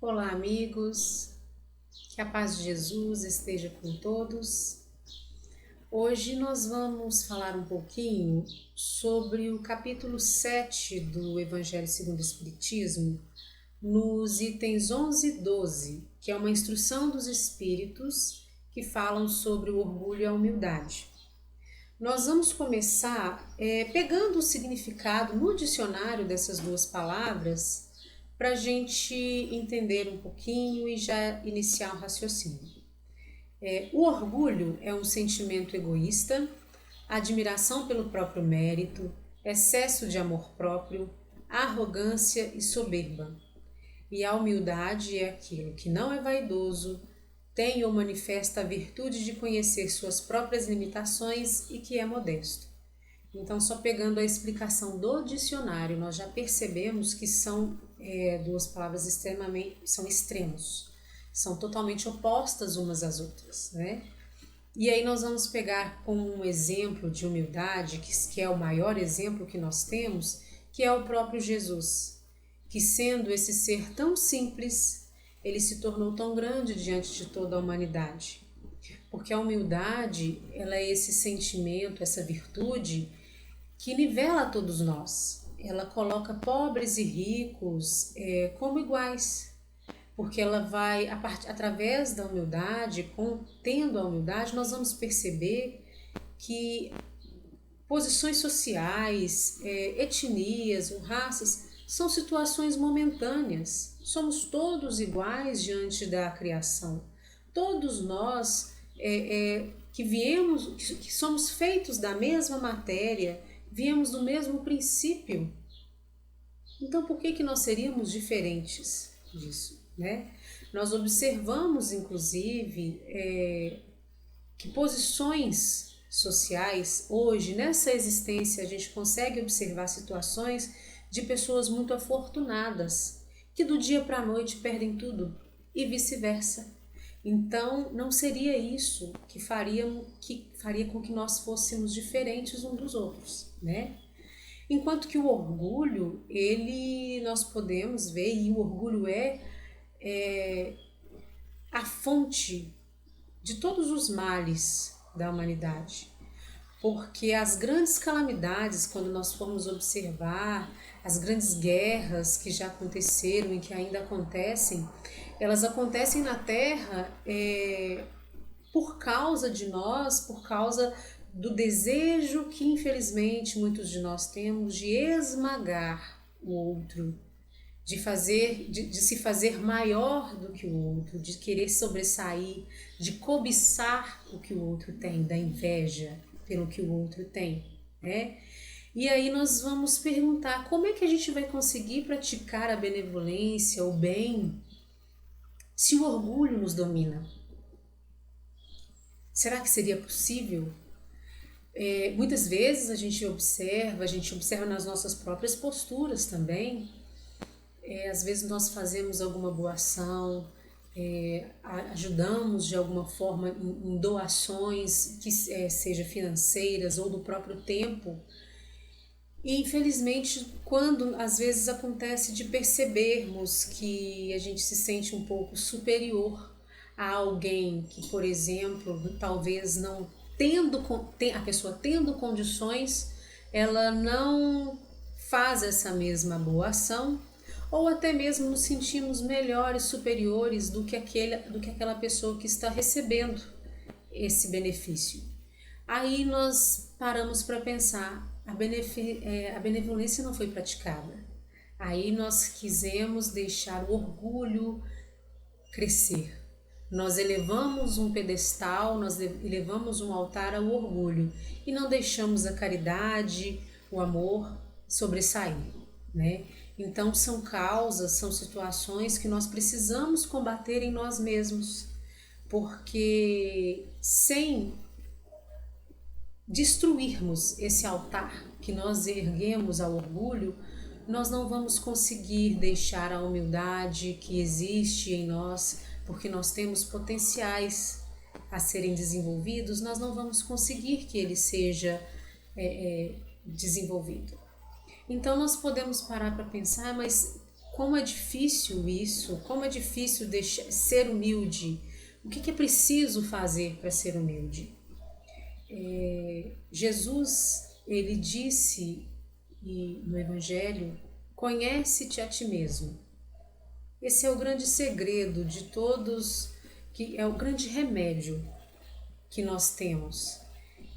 Olá, amigos, que a paz de Jesus esteja com todos. Hoje nós vamos falar um pouquinho sobre o capítulo 7 do Evangelho segundo o Espiritismo, nos itens 11 e 12, que é uma instrução dos Espíritos que falam sobre o orgulho e a humildade. Nós vamos começar pegando o significado no dicionário dessas duas palavras para a gente entender um pouquinho e já iniciar o raciocínio. O orgulho é um sentimento egoísta, admiração pelo próprio mérito, excesso de amor próprio, arrogância e soberba. E a humildade é aquilo que não é vaidoso, tem ou manifesta a virtude de conhecer suas próprias limitações e que é modesto. Então, só pegando a explicação do dicionário, nós já percebemos que são duas palavras são extremos, são totalmente opostas umas às outras, né? E aí nós vamos pegar como um exemplo de humildade, que é o maior exemplo que nós temos, que é o próprio Jesus, que sendo esse ser tão simples, ele se tornou tão grande diante de toda a humanidade. Porque a humildade, ela é esse sentimento, essa virtude que nivela todos nós. Ela coloca pobres e ricos como iguais, porque ela vai, através da humildade, tendo a humildade, nós vamos perceber que posições sociais, etnias ou raças são situações momentâneas. Somos todos iguais diante da criação. Todos nós que viemos, que somos feitos da mesma matéria, viemos do mesmo princípio. Então, por que nós seríamos diferentes disso, né? Nós observamos, inclusive, que posições sociais, hoje, nessa existência, a gente consegue observar situações de pessoas muito afortunadas, que do dia para a noite perdem tudo, e vice-versa. Então, não seria isso que faria com que nós fôssemos diferentes uns dos outros, né? Enquanto que o orgulho, nós podemos ver, e o orgulho é a fonte de todos os males da humanidade. Porque as grandes calamidades, quando nós formos observar as grandes guerras que já aconteceram e que ainda acontecem, elas acontecem na Terra por causa de nós, por causa do desejo que infelizmente muitos de nós temos de esmagar o outro, de se fazer maior do que o outro, de querer sobressair, de cobiçar o que o outro tem, da inveja pelo que o outro tem, né? E aí nós vamos perguntar como é que a gente vai conseguir praticar a benevolência, o bem, se o orgulho nos domina. Será que seria possível? Muitas vezes a gente observa nas nossas próprias posturas também. Às vezes nós fazemos alguma boa ação, ajudamos de alguma forma em doações, que seja financeiras ou do próprio tempo. E infelizmente, quando às vezes acontece de percebermos que a gente se sente um pouco superior a alguém que, por exemplo, talvez não a pessoa tendo condições, ela não faz essa mesma boa ação, ou até mesmo nos sentimos melhores, superiores do que aquela pessoa que está recebendo esse benefício. Aí nós paramos para pensar, a benevolência não foi praticada. Aí nós quisemos deixar o orgulho crescer. Nós elevamos um pedestal, nós elevamos um altar ao orgulho e não deixamos a caridade, o amor sobressair, né? Então são situações que nós precisamos combater em nós mesmos, porque sem destruirmos esse altar que nós erguemos ao orgulho, nós não vamos conseguir deixar a humildade que existe em nós, porque nós temos potenciais a serem desenvolvidos, nós não vamos conseguir que ele seja desenvolvido. Então nós podemos parar para pensar, mas como é difícil isso, como é difícil ser humilde. O que é preciso fazer para ser humilde? Jesus, ele disse no Evangelho, conhece-te a ti mesmo. Esse é o grande segredo de todos, que é o grande remédio que nós temos.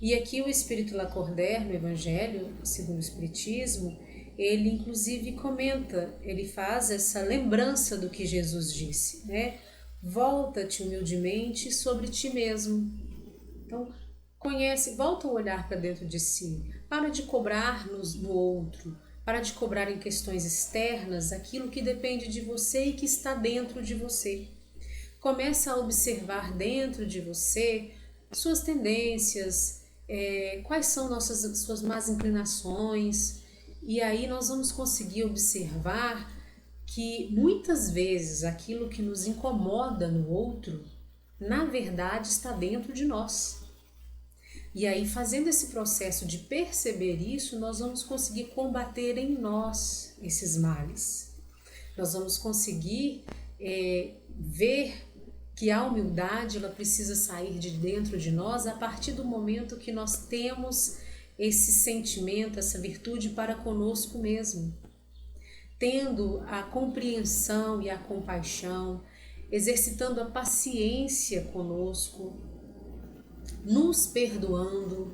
E aqui o Espírito Lacordaire, no Evangelho, segundo o Espiritismo, ele inclusive comenta, ele faz essa lembrança do que Jesus disse, né? Volta-te humildemente sobre ti mesmo. Então, volta a olhar para dentro de si, para de cobrar no outro, para de cobrar em questões externas aquilo que depende de você e que está dentro de você. Começa a observar dentro de você suas tendências, quais são suas más inclinações, e aí nós vamos conseguir observar que muitas vezes aquilo que nos incomoda no outro, na verdade está dentro de nós. E aí, fazendo esse processo de perceber isso, nós vamos conseguir combater em nós esses males. Nós vamos conseguir ver que a humildade ela precisa sair de dentro de nós a partir do momento que nós temos esse sentimento, essa virtude para conosco mesmo. Tendo a compreensão e a compaixão, exercitando a paciência conosco, nos perdoando.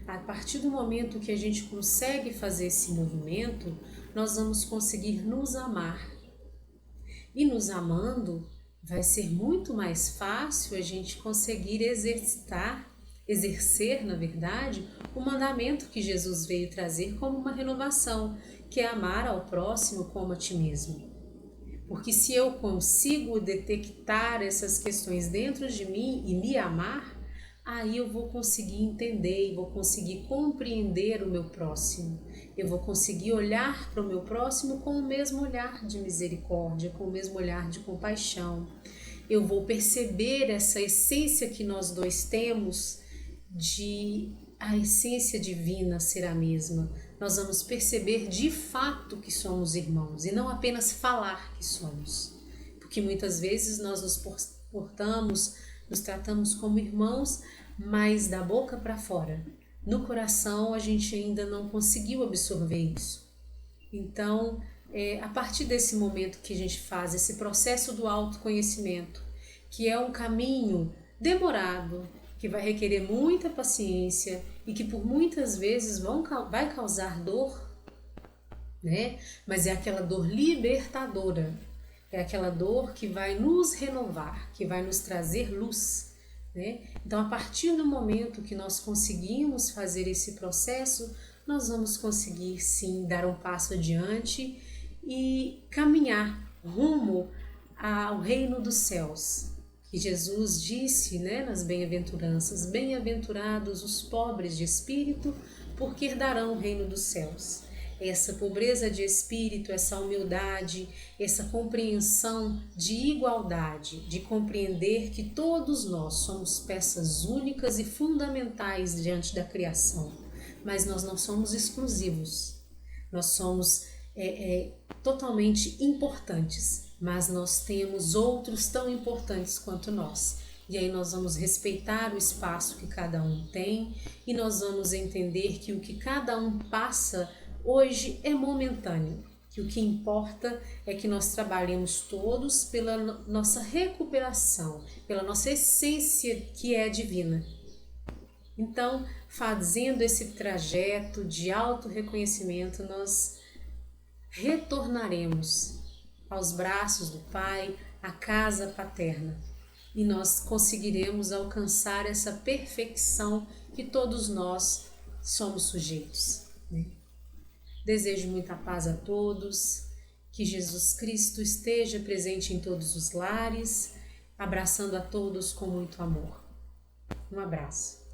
A partir do momento que a gente consegue fazer esse movimento, nós vamos conseguir nos amar. E nos amando, vai ser muito mais fácil a gente conseguir exercer, na verdade, o mandamento que Jesus veio trazer como uma renovação, que é amar ao próximo como a ti mesmo. Porque se eu consigo detectar essas questões dentro de mim e me amar, aí eu vou conseguir entender e vou conseguir compreender o meu próximo. Eu vou conseguir olhar para o meu próximo com o mesmo olhar de misericórdia, com o mesmo olhar de compaixão. Eu vou perceber essa essência que nós dois temos, de a essência divina ser a mesma. Nós vamos perceber de fato que somos irmãos e não apenas falar que somos. Porque muitas vezes nós nos tratamos como irmãos, mas da boca para fora. No coração a gente ainda não conseguiu absorver isso. Então, a partir desse momento que a gente faz esse processo do autoconhecimento, que é um caminho demorado, que vai requerer muita paciência e que por muitas vezes vai causar dor, né? Mas é aquela dor libertadora. É aquela dor que vai nos renovar, que vai nos trazer luz, né? Então, a partir do momento que nós conseguimos fazer esse processo, nós vamos conseguir sim dar um passo adiante e caminhar rumo ao reino dos céus. Que Jesus disse, né, nas bem-aventuranças: bem-aventurados os pobres de espírito, porque herdarão o reino dos céus. Essa pobreza de espírito, essa humildade, essa compreensão de igualdade, de compreender que todos nós somos peças únicas e fundamentais diante da criação, mas nós não somos exclusivos, nós somos totalmente importantes, mas nós temos outros tão importantes quanto nós. E aí nós vamos respeitar o espaço que cada um tem e nós vamos entender que o que cada um passa hoje é momentâneo, que o que importa é que nós trabalhemos todos pela nossa recuperação, pela nossa essência que é divina. Então, fazendo esse trajeto de auto-reconhecimento, nós retornaremos aos braços do Pai, à casa paterna, e nós conseguiremos alcançar essa perfeição que todos nós somos sujeitos, né? Desejo muita paz a todos, que Jesus Cristo esteja presente em todos os lares, abraçando a todos com muito amor. Um abraço.